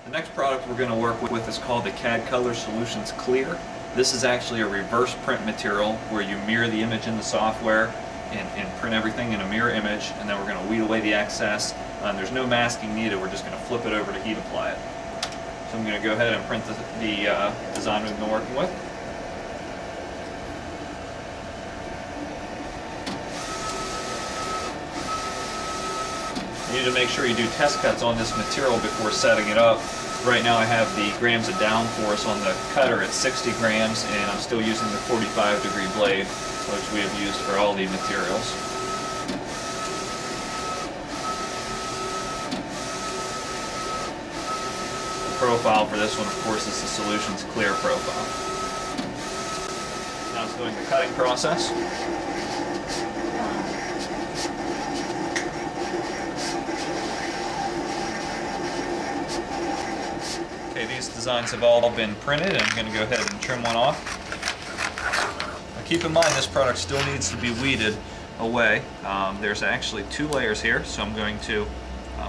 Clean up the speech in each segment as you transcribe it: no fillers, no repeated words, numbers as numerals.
The next product we're going to work with is called the CAD-COLOR Solutions Clear. This is actually a reverse print material where you mirror the image in the software and print everything in a mirror image, and then we're going to weed away the excess. There's no masking needed, we're just going to flip it over to heat apply it. So I'm going to go ahead and print the design we've been working with. You need to make sure you do test cuts on this material before setting it up. Right now I have the grams of downforce on the cutter at 60 grams, and I'm still using the 45-degree blade, which we have used for all the materials. The profile for this one, of course, is the Solutions Clear profile. Now it's doing the cutting process. Okay, these designs have all been printed, and I'm going to go ahead and trim one off. Now keep in mind this product still needs to be weeded away. There's actually 2 layers here, so I'm going to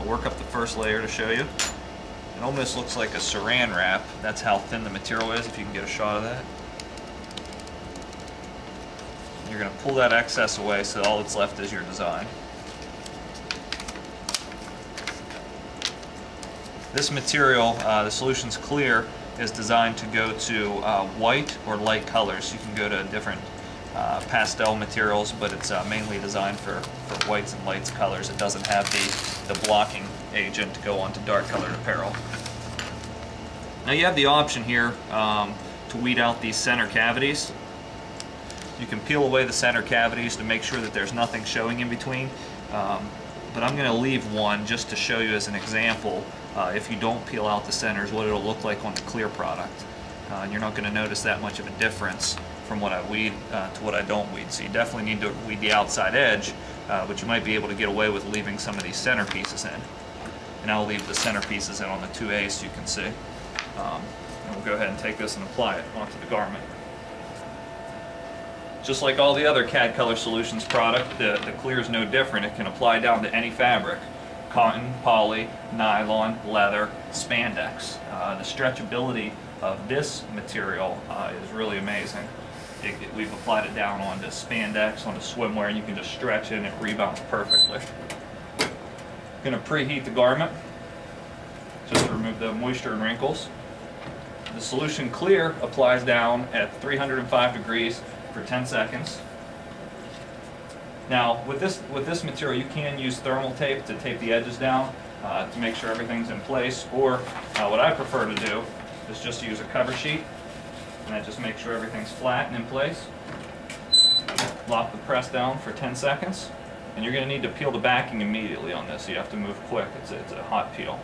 work up the first layer to show you. It almost looks like a saran wrap. That's how thin the material is, if you can get a shot of that. You're going to pull that excess away so all that's left is your design. This material, the Solutions Clear, is designed to go to white or light colors. You can go to different pastel materials, but it's mainly designed for whites and lights colors. It doesn't have the blocking agent to go onto dark colored apparel. Now you have the option here to weed out these center cavities. You can peel away the center cavities to make sure that there's nothing showing in between. But I'm going to leave one just to show you as an example. If you don't peel out the centers, what it'll look like on the clear product. And you're not going to notice that much of a difference from what I weed to what I don't weed. So you definitely need to weed the outside edge, but you might be able to get away with leaving some of these center pieces in. And I'll leave the center pieces in on the 2A so you can see. And we'll go ahead and take this and apply it onto the garment. Just like all the other CAD-COLOR Solutions product, the Clear is no different. It can apply down to any fabric. Cotton, poly, nylon, leather, spandex. The stretchability of this material is really amazing. We've applied it down onto spandex, onto swimwear, and you can just stretch it and it rebounds perfectly. Going to preheat the garment just to remove the moisture and wrinkles. The Solution Clear applies down at 305 degrees for 10 seconds. Now, with this material, you can use thermal tape to tape the edges down to make sure everything's in place, or what I prefer to do is just use a cover sheet, and that just makes sure everything's flat and in place. Lock the press down for 10 seconds, and you're going to need to peel the backing immediately on this, so you have to move quick. It's a hot peel.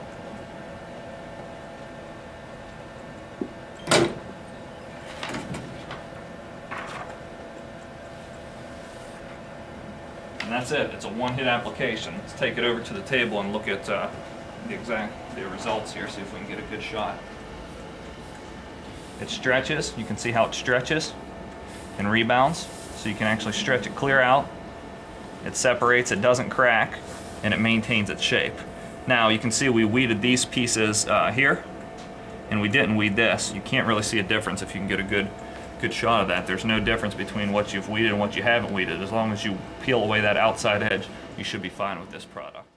And that's it. It's a one-hit application. Let's take it over to the table and look at the results here, see if we can get a good shot. It stretches. You can see how it stretches and rebounds. So you can actually stretch it clear out. It separates, it doesn't crack, and it maintains its shape. Now you can see we weeded these pieces here, and we didn't weed this. You can't really see a difference if you can get a good shot of that. There's no difference between what you've weeded and what you haven't weeded. As long as you peel away that outside edge, you should be fine with this product.